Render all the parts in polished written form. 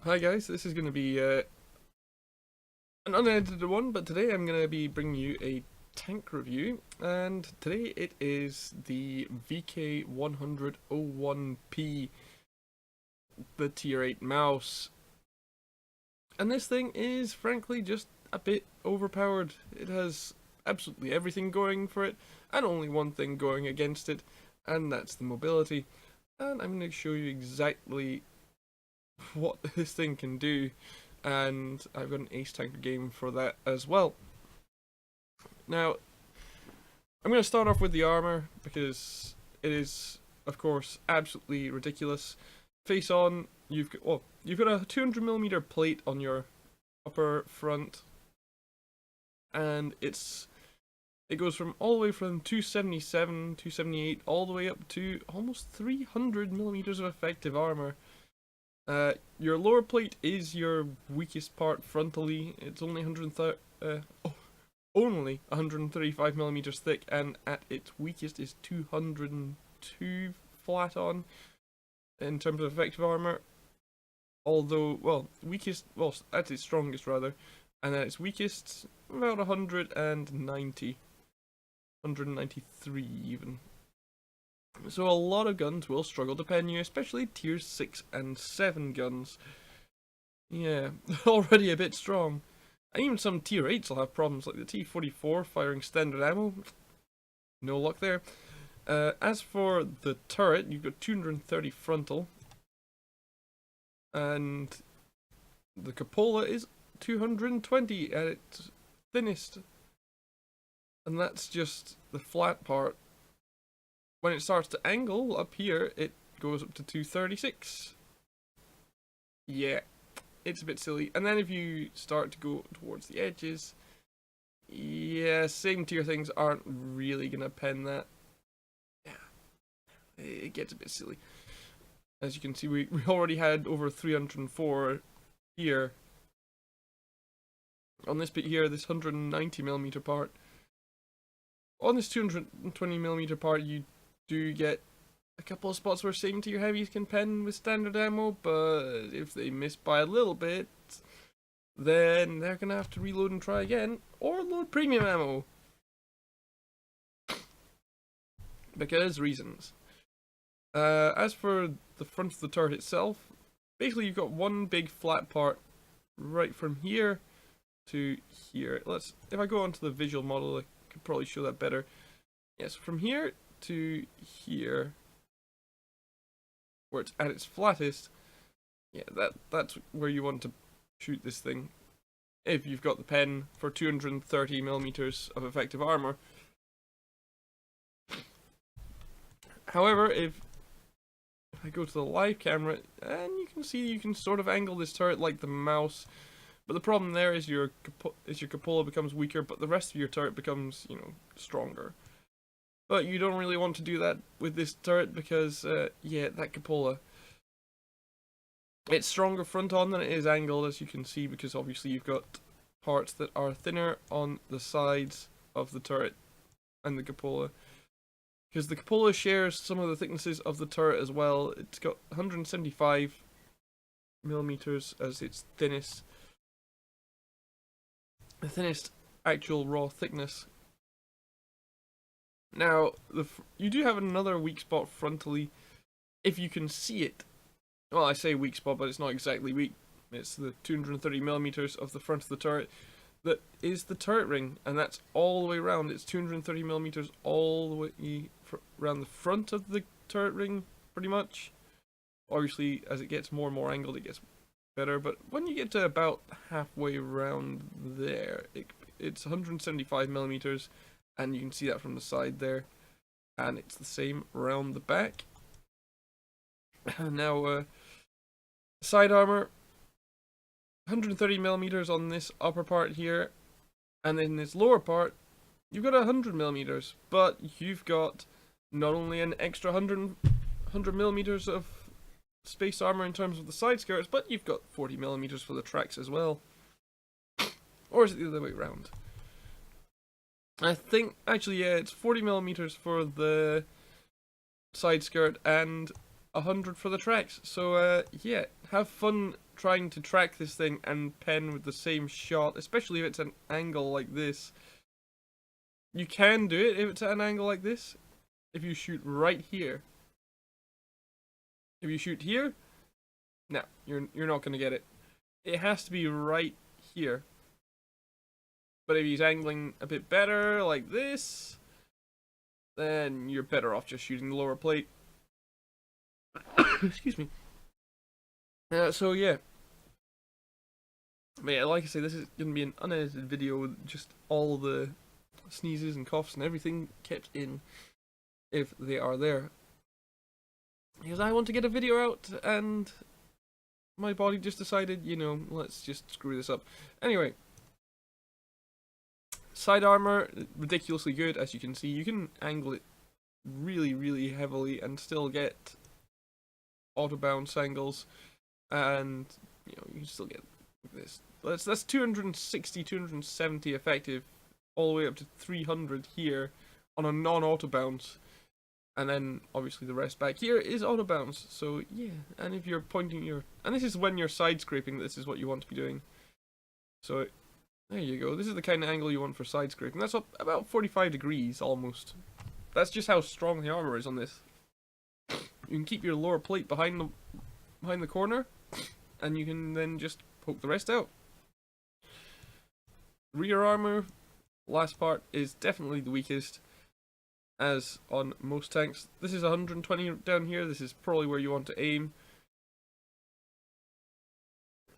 Hi guys, this is going to be an unedited one, but today I'm going to be bringing you a tank review, and today it is the VK100-01P, the tier 8 mouse. And this thing is frankly just a bit overpowered. It has absolutely everything going for it, and only one thing going against it, and that's the mobility. And I'm going to show you exactly what this thing can do, and I've got an ace tanker game for that as well. Now, I'm going to start off with the armor because it is, of course, absolutely ridiculous. Face on, you've got a 200mm plate on your upper front, and it goes from all the way from 277, 278, all the way up to almost 300mm of effective armor. Your lower plate is your weakest part frontally. It's only 135mm thick, and at its weakest is 202 flat on in terms of effective armor. Although, at its strongest rather, and at its weakest, about 190, 193 even. So a lot of guns will struggle to pen you, especially tier 6 and 7 guns. Yeah, already a bit strong. And even some tier 8s will have problems, like the T-44 firing standard ammo. No luck there. As for the turret, you've got 230 frontal. And the cupola is 220 at its thinnest. And that's just the flat part. When it starts to angle up here, it goes up to 236. Yeah, it's a bit silly. And then if you start to go towards the edges, yeah, same tier things aren't really going to pen that. Yeah, it gets a bit silly. As you can see, we already had over 304 here. On this bit here, this 190mm part. On this 220mm part, you do get a couple of spots where same tier heavies can pen with standard ammo, but if they miss by a little bit, then they're gonna have to reload and try again, or load premium ammo. Because reasons. As for the front of the turret itself, basically you've got one big flat part right from here to here. If I go onto the visual model, I could probably show that better. Yes, from here to here, where it's at its flattest, yeah, that's where you want to shoot this thing. If you've got the pen for 230mm of effective armor. However, if I go to the live camera, and you can see you can sort of angle this turret like the mouse, but the problem there is your cupola becomes weaker, but the rest of your turret becomes, stronger. But you don't really want to do that with this turret because, yeah, that cupola, it's stronger front on than it is angled, as you can see, because obviously you've got parts that are thinner on the sides of the turret and the cupola. Because the cupola shares some of the thicknesses of the turret as well. It's got 175mm as its thinnest. The thinnest actual raw thickness. Now, you do have another weak spot frontally, if you can see it. Well, I say weak spot, but it's not exactly weak. It's the 230mm of the front of the turret that is the turret ring, and that's all the way around. It's 230mm all the way around the front of the turret ring, pretty much. Obviously, as it gets more and more angled, it gets better, but when you get to about halfway around there, it's 175mm. And you can see that from the side there. And it's the same around the back. Now, side armor, 130mm on this upper part here. And then this lower part, you've got 100mm. But you've got not only an extra 100mm of space armor in terms of the side skirts, but you've got 40mm for the tracks as well. Or is it the other way around? I think, actually, yeah, it's 40mm for the side skirt and 100 for the tracks. So yeah, have fun trying to track this thing and pen with the same shot, especially if it's an angle like this. You can do it if it's at an angle like this. If you shoot right here. If you shoot here, no, you're not gonna get it. It has to be right here. But if he's angling a bit better, like this, then you're better off just shooting the lower plate. Excuse me. So yeah. But yeah, like I say, this is going to be an unedited video with just all the sneezes and coughs and everything kept in, if they are there. Because I want to get a video out, and my body just decided, you know, let's just screw this up. Anyway. Side armor, ridiculously good, as you can see. You can angle it really, really heavily and still get auto bounce angles, and you know, you can still get this. That's 260, 270 effective, all the way up to 300 here on a non-auto bounce, and then obviously the rest back here is auto bounce. So yeah, and if you're pointing your, and this is when you're side scraping, this is what you want to be doing. So there you go. This is the kind of angle you want for side scraping. That's up about 45 degrees almost. That's just how strong the armor is on this. You can keep your lower plate behind the corner, and you can then just poke the rest out. Rear armor, last part, is definitely the weakest, as on most tanks. This is 120 down here. This is probably where you want to aim.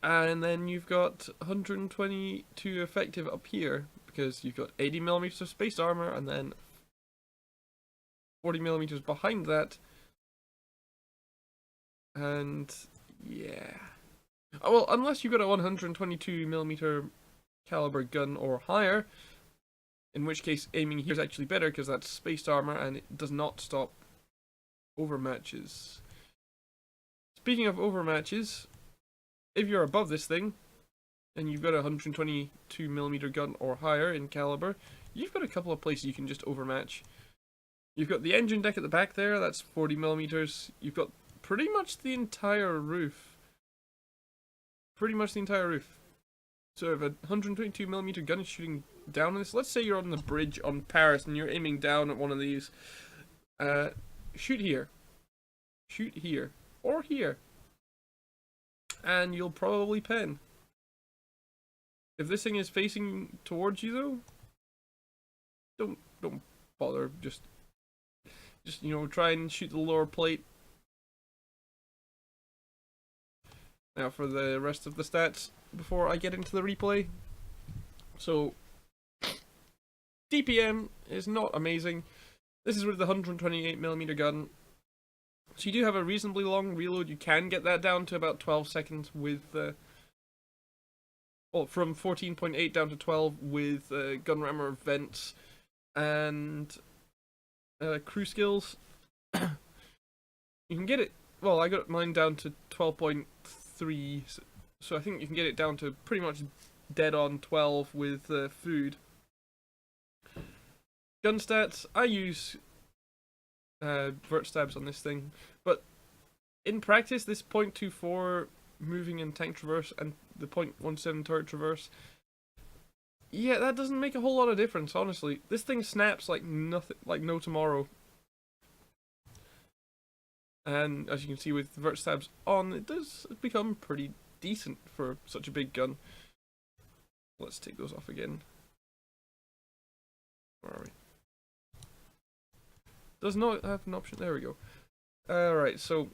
And then you've got 122 effective up here, because you've got 80mm of space armor, and then 40mm behind that. And yeah. Oh, well, unless you've got a 122mm caliber gun or higher, in which case aiming here is actually better, because that's spaced armor and it does not stop overmatches. Speaking of overmatches, if you're above this thing, and you've got a 122mm gun or higher in caliber, you've got a couple of places you can just overmatch. You've got the engine deck at the back there, that's 40mm. You've got pretty much the entire roof. So if a 122mm gun is shooting down on this, let's say you're on the bridge on Paris and you're aiming down at one of these, shoot here, or here, and you'll probably pen. If this thing is facing towards you though, don't bother, just you know, try and shoot the lower plate. Now for the rest of the stats before I get into the replay. So DPM is not amazing. This is with the 128mm gun. So you do have a reasonably long reload. You can get that down to about 12 seconds with well, from 14.8 down to 12 with gun rammer vents and crew skills. You can get it, well, I got mine down to 12.3, so I think you can get it down to pretty much dead on 12 with food. Gun stats, I use vert stabs on this thing, but in practice this .24 moving and tank traverse and the .17 turret traverse, yeah, that doesn't make a whole lot of difference, honestly. This thing snaps like nothing, like no tomorrow. And as you can see with the vert stabs on, it does become pretty decent for such a big gun. Let's take those off again. Where are we? Does not have an option. There we go. Alright, so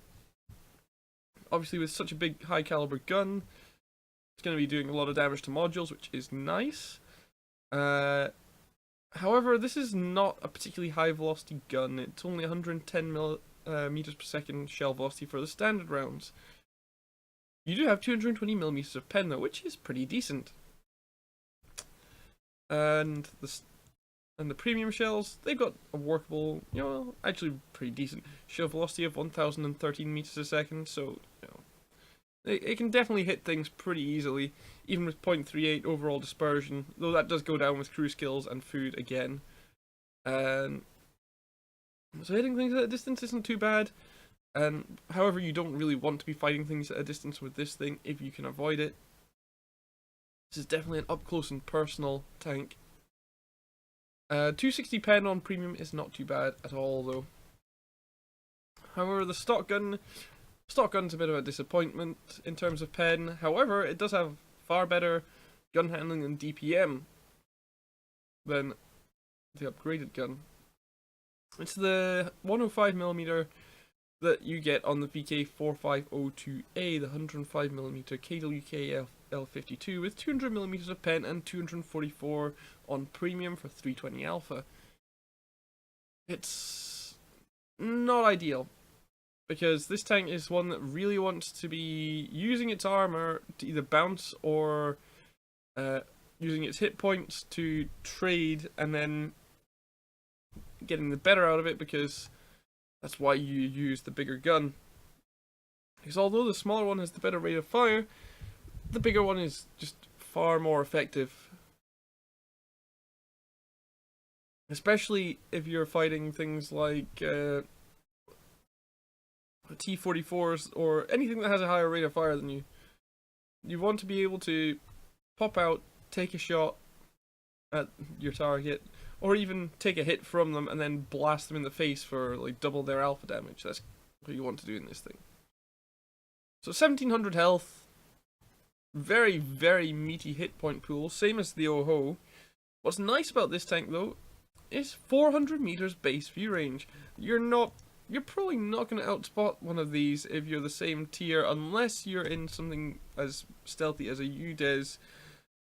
obviously with such a big high caliber gun, it's going to be doing a lot of damage to modules, which is nice. However, this is not a particularly high velocity gun. It's only 110 meters per second shell velocity for the standard rounds. You do have 220mm of pen though, which is pretty decent. And the premium shells, they've got a workable, you know, actually pretty decent shell velocity of 1013 meters a second, so you know, it can definitely hit things pretty easily, even with .38 overall dispersion, though that does go down with crew skills and food again. So hitting things at a distance isn't too bad. And however, you don't really want to be fighting things at a distance with this thing if you can avoid it. This is definitely an up close and personal tank. 260 pen on premium is not too bad at all, though. However, the stock gun's a bit of a disappointment in terms of pen. However, it does have far better gun handling and DPM than the upgraded gun. It's the 105mm that you get on the VK4502A, the 105mm KWK L52 with 200mm of pen and 244 on premium for 320 alpha. It's not ideal, because this tank is one that really wants to be using its armor to either bounce or using its hit points to trade and then getting the better out of it, because that's why you use the bigger gun. Because although the smaller one has the better rate of fire, the bigger one is just far more effective. Especially if you're fighting things like T-44s or anything that has a higher rate of fire than you. You want to be able to pop out, take a shot at your target, or even take a hit from them and then blast them in the face for like double their alpha damage. That's what you want to do in this thing. So 1700 health, very, very meaty hit point pool, same as the Oho. What's nice about this tank though is 400 meters base view range. You're probably not going to outspot one of these if you're the same tier, unless you're in something as stealthy as a UDES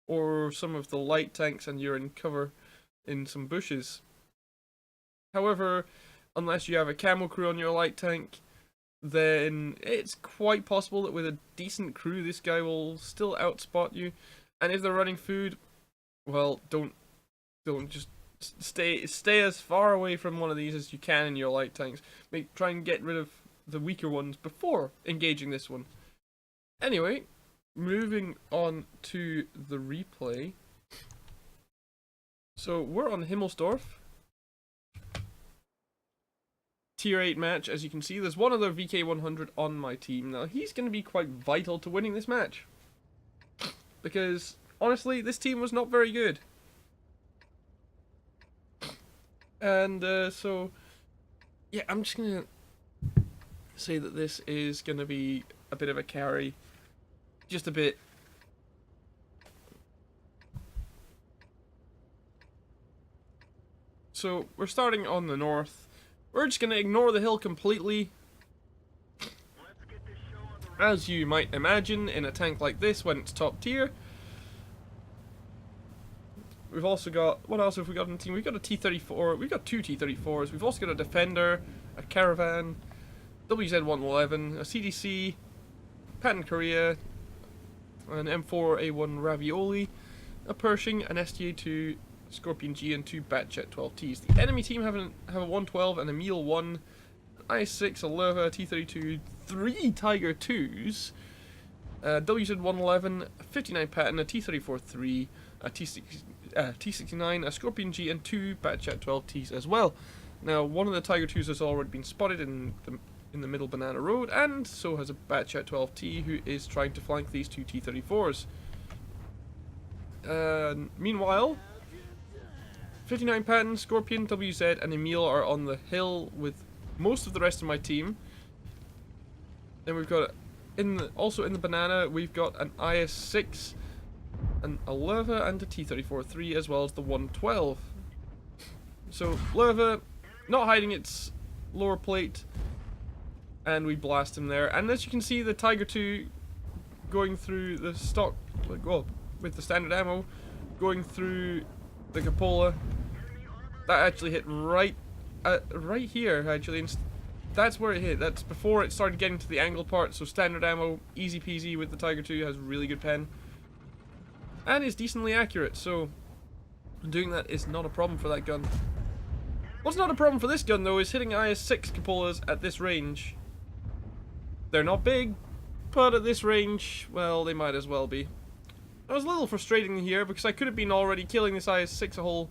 or some of the light tanks and you're in cover in some bushes. However, unless you have a camo crew on your light tank, then it's quite possible that with a decent crew this guy will still outspot you. And if they're running food, well, don't just stay as far away from one of these as you can in your light tanks. Try and get rid of the weaker ones before engaging this one. Anyway, moving on to the replay. So we're on Himmelsdorf. Tier 8 match. As you can see, there's one other VK100 on my team. Now, he's going to be quite vital to winning this match, because, honestly, this team was not very good. And, so, yeah, I'm just going to say that this is going to be a bit of a carry. Just a bit. So, we're starting on the north. We're just going to ignore the hill completely. As you might imagine in a tank like this when it's top tier. We've also got, what else have we got in the team? We've got a T-34, we've got two T-34s. We've also got a Defender, a Caravan, WZ-111, a CDC, Patent Korea, an M4A1 Ravioli, a Pershing, an STA-2, Scorpion G, and two Batjet 12Ts. The enemy team have a 112 and a Meal 1, an IS-6, a Lerva, a T-32, three Tiger 2s, a WZ-111, a 59 Patton, a T-34-3, a T-69, a Scorpion G, and two Batjet 12Ts as well. Now, one of the Tiger 2s has already been spotted in the middle banana road, and so has a Batjet 12T who is trying to flank these two T-34s. Meanwhile, 59 Patton, Scorpion, WZ, and Emil are on the hill with most of the rest of my team. Then we've got, also in the banana, we've got an IS-6, a Lerva, and a T-34-3, as well as the 112. So, Lerva, not hiding its lower plate, and we blast him there. And as you can see, the Tiger 2 going through the stock, well, with the standard ammo, going through the cupola. That actually hit right here, actually. And that's where it hit. That's before it started getting to the angle part. So standard ammo, easy peasy with the Tiger 2, has really good pen. And is decently accurate, so doing that is not a problem for that gun. What's not a problem for this gun, though, is hitting IS-6 cupolas at this range. They're not big, but at this range, well, they might as well be. It was a little frustrating here, because I could have been already killing this IS-6 a whole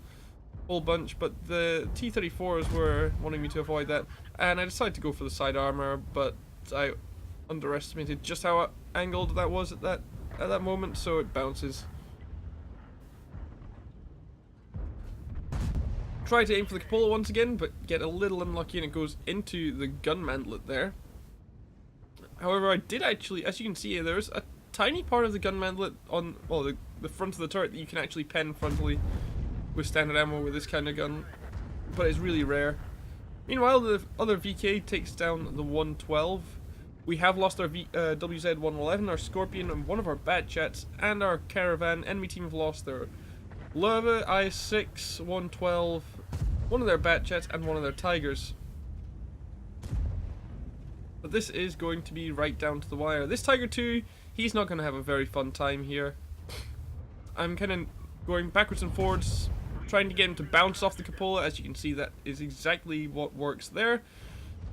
whole bunch, but the T-34s were wanting me to avoid that, and I decided to go for the side armor, but I underestimated just how angled that was at that moment, so it bounces. Try to aim for the cupola once again, but get a little unlucky and it goes into the gun mantlet there. However, I did actually, as you can see, there's a tiny part of the gun mantlet on, well, the front of the turret that you can actually pen frontally with standard ammo with this kind of gun, but it's really rare. Meanwhile, the other VK takes down the 112. We have lost our WZ-111, our Scorpion, and one of our Batchats, and our Caravan. Enemy team have lost their Lava, I-6, 112, one of their Batchats, and one of their Tigers. But this is going to be right down to the wire. This Tiger 2, he's not going to have a very fun time here. I'm kind of going backwards and forwards, trying to get him to bounce off the cupola. As you can see, that is exactly what works there,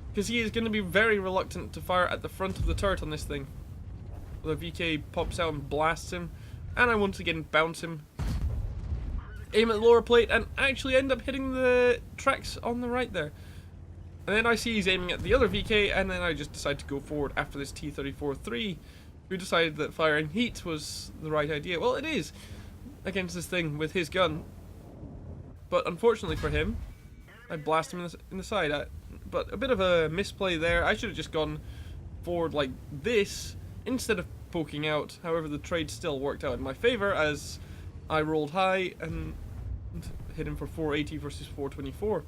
because he is going to be very reluctant to fire at the front of the turret on this thing. The VK pops out and blasts him, and I once again bounce him, aim at the lower plate, and actually end up hitting the tracks on the right there. And then I see he's aiming at the other VK, and then I just decide to go forward after this T-34-3, who decided that firing heat was the right idea. Well, it is, against this thing with his gun. But unfortunately for him, I blast him in the side. But a bit of a misplay there. I should have just gone forward like this instead of poking out. However, the trade still worked out in my favor as I rolled high and hit him for 480 versus 424.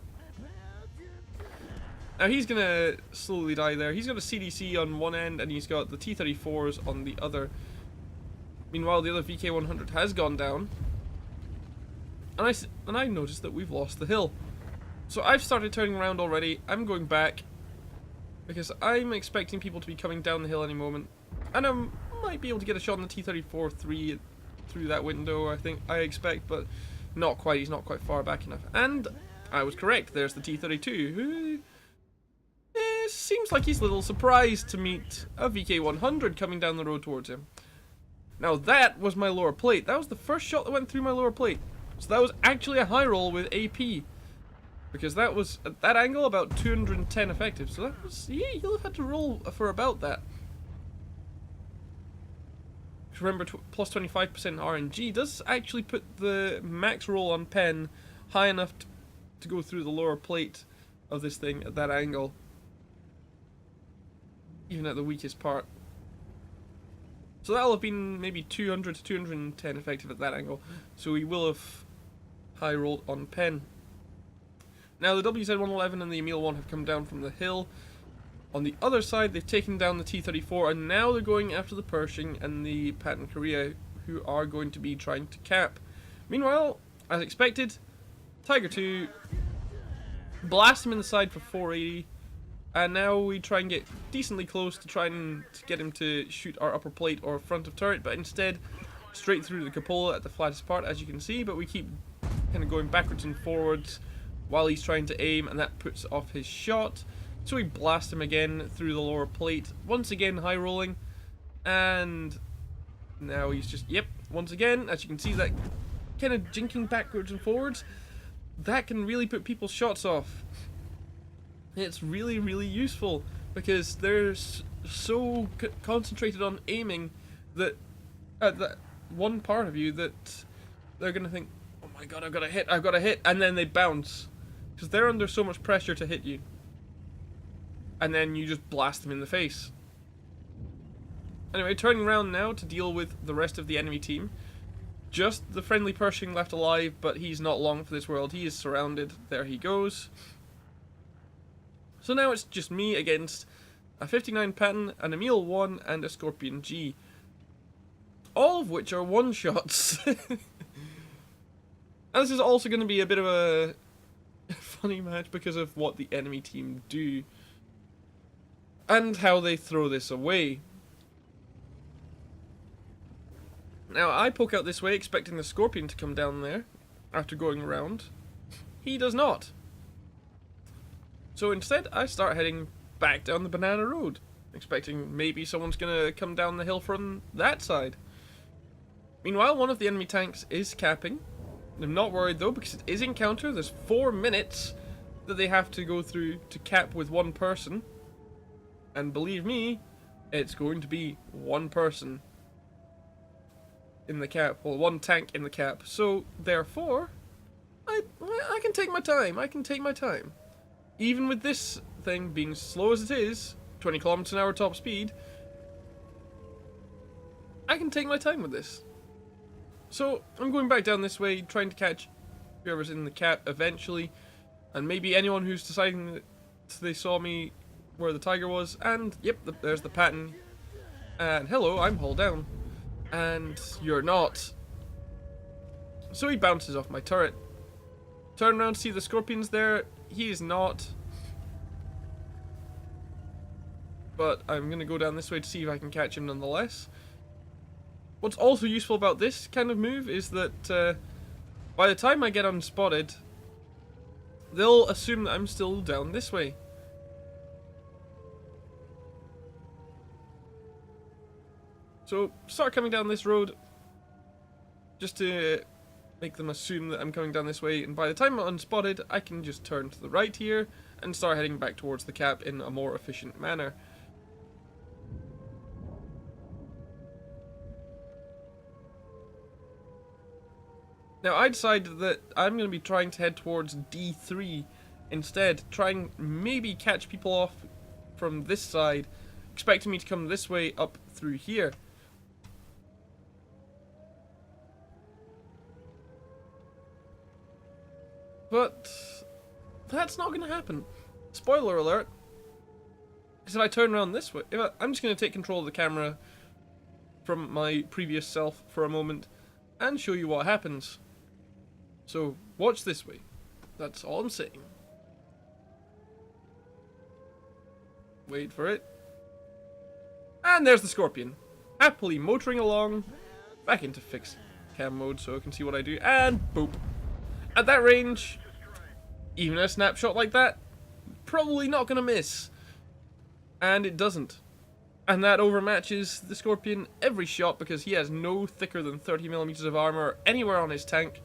Now he's going to slowly die there. He's got a CDC on one end and he's got the T-34s on the other. Meanwhile, the other VK-100 has gone down. And I noticed that we've lost the hill. So I've started turning around already. I'm going back because I'm expecting people to be coming down the hill any moment. And I might be able to get a shot on the T-34-3 through that window, I expect, but not quite. He's not quite far back enough. And I was correct. There's the T-32, who seems like he's a little surprised to meet a VK-100 coming down the road towards him. Now that was my lower plate. That was the first shot that went through my lower plate. So that was actually a high roll with AP. Because that was, at that angle, about 210 effective. So that was, yeah, you'll have had to roll for about that. Remember, plus 25% RNG does actually put the max roll on pen high enough to go through the lower plate of this thing at that angle. Even at the weakest part. So that'll have been maybe 200 to 210 effective at that angle. So we will have high rolled on pen. Now the WZ-111 and the Emil 1 have come down from the hill. On the other side, they've taken down the T-34, and now they're going after the Pershing and the Patton Korea, who are going to be trying to cap. Meanwhile, as expected, Tiger 2 blast him in the side for 480, and now we try and get decently close to try and get him to shoot our upper plate or front of turret, but instead straight through the cupola at the flattest part, as you can see. But we keep kind of going backwards and forwards while he's trying to aim, and that puts off his shot. So we blast him again through the lower plate, once again high rolling, and now he's just, yep, once again, as you can see, that kind of jinking backwards and forwards, that can really put people's shots off. It's really, really useful, because they're so concentrated on aiming that at that one part of you that they're going to think, oh my god, I've got a hit, and then they bounce, because they're under so much pressure to hit you. And then you just blast them in the face. Anyway, turning around now to deal with the rest of the enemy team. Just the friendly Pershing left alive, but he's not long for this world. He is surrounded. There he goes. So now it's just me against a 59 Patton, an Emil 1, and a Scorpion G. All of which are one-shots. And this is also going to be a bit of a funny match because of what the enemy team do. And how they throw this away. Now, I poke out this way expecting the Scorpion to come down there after going around. He does not. So instead, I start heading back down the banana road, expecting maybe someone's going to come down the hill from that side. Meanwhile, one of the enemy tanks is capping, I'm not worried though, because it is encounter. There's 4 minutes that they have to go through to cap with one person. And believe me, it's going to be one person in the cap. Well, one tank in the cap. So, therefore, I can take my time. I can take my time. Even with this thing being slow as it is, 20 kilometers an hour top speed, I can take my time with this. So, I'm going back down this way, trying to catch whoever's in the cap eventually. And maybe anyone who's deciding that they saw me where the tiger was. And, yep, there's the pattern. And, hello, I'm hull down. And, you're not. So he bounces off my turret. Turn around to see the scorpion's there. He is not. But I'm going to go down this way to see if I can catch him nonetheless. What's also useful about this kind of move is that by the time I get unspotted, they'll assume that I'm still down this way. So start coming down this road just to make them assume that I'm coming down this way, and by the time I'm unspotted, I can just turn to the right here and start heading back towards the cap in a more efficient manner. Now I decided that I'm going to be trying to head towards D3 instead, trying maybe catch people off from this side, expecting me to come this way up through here. But that's not going to happen. Spoiler alert. Because if I turn around this way, I'm just going to take control of the camera from my previous self for a moment and show you what happens. So, watch this way. That's all I'm saying. Wait for it. And there's the scorpion. Happily motoring along. Back into fixed cam mode so I can see what I do. And boop. At that range, even a snapshot like that, probably not going to miss. And it doesn't. And that overmatches the scorpion every shot because he has no thicker than 30mm of armor anywhere on his tank.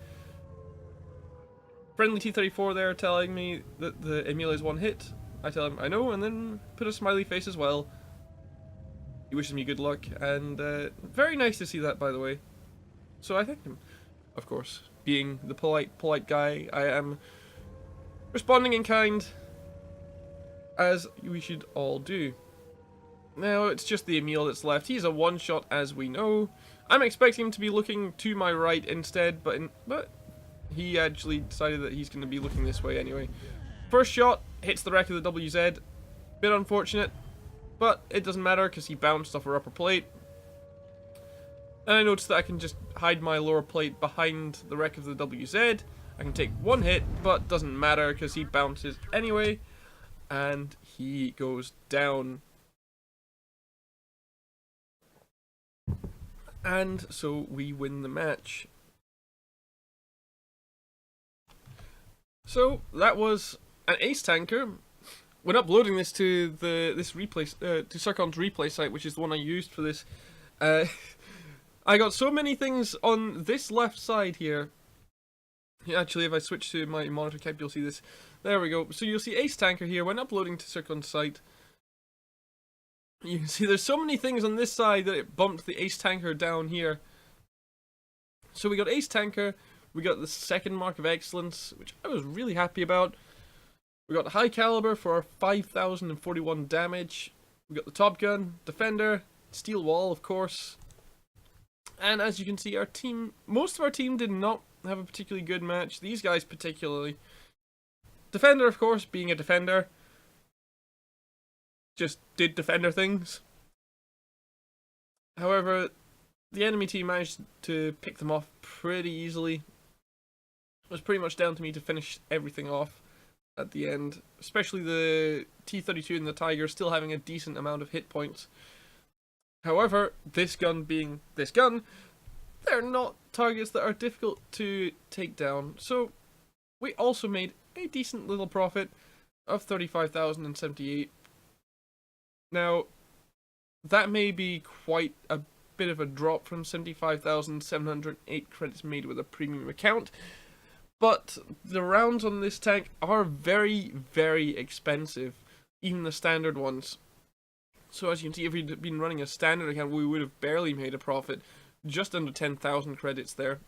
Friendly T-34 there telling me that the Emil is one hit. I tell him I know, and then put a smiley face as well. He wishes me good luck, and very nice to see that, by the way. So I thank him. Of course, being the polite guy, I am responding in kind, as we should all do. Now, it's just the Emil that's left. He's a one-shot, as we know. I'm expecting him to be looking to my right instead, but he actually decided that he's going to be looking this way anyway. First shot hits the wreck of the WZ. Bit unfortunate, but it doesn't matter because he bounced off her upper plate. And I noticed that I can just hide my lower plate behind the wreck of the WZ. I can take one hit, but doesn't matter because he bounces anyway. And he goes down. And so we win the match. So that was an ace tanker. When uploading this to to Circon's replay site, which is the one I used for this, I got so many things on this left side here. Actually, if I switch to my monitor cap, you'll see this. There we go. So you'll see ace tanker here when uploading to Circon's site. You can see there's so many things on this side that it bumped the ace tanker down here. So we got ace tanker, we got the second mark of excellence, which I was really happy about. We got high caliber for our 5,041 damage. We got the top gun, defender, steel wall of course. And as you can see, most of our team did not have a particularly good match. These guys particularly. Defender of course, being a defender, just did defender things. However, the enemy team managed to pick them off pretty easily. It was pretty much down to me to finish everything off at the end, especially the T-32 and the Tiger still having a decent amount of hit points. However, this gun being this gun, they're not targets that are difficult to take down, so we also made a decent little profit of 35,078. Now, that may be quite a bit of a drop from 75,708 credits made with a premium account. But the rounds on this tank are very, very expensive, even the standard ones. So as you can see, if we'd been running a standard account, we would have barely made a profit, just under 10,000 credits there.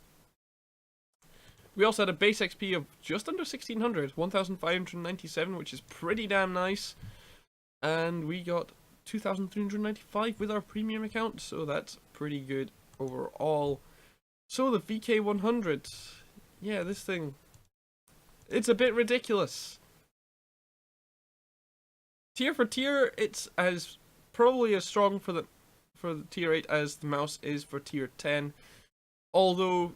We also had a base XP of just under 1,600, 1,597, which is pretty damn nice. And we got 2,395 with our premium account, so that's pretty good overall. So the VK100, yeah, this thing, it's a bit ridiculous. Tier for tier, it's as probably as strong for the tier 8 as the mouse is for tier 10, although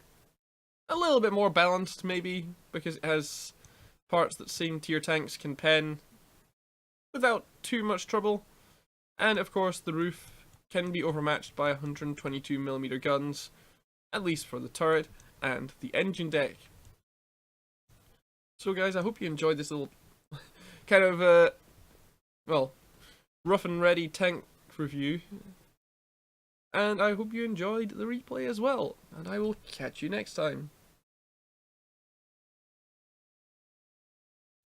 a little bit more balanced maybe, because it has parts that same tier tanks can pen without too much trouble. And of course the roof can be overmatched by 122mm guns, at least for the turret and the engine deck. So guys, I hope you enjoyed this little kind of well, rough and ready tank review, and I hope you enjoyed the replay as well, and I will catch you next time.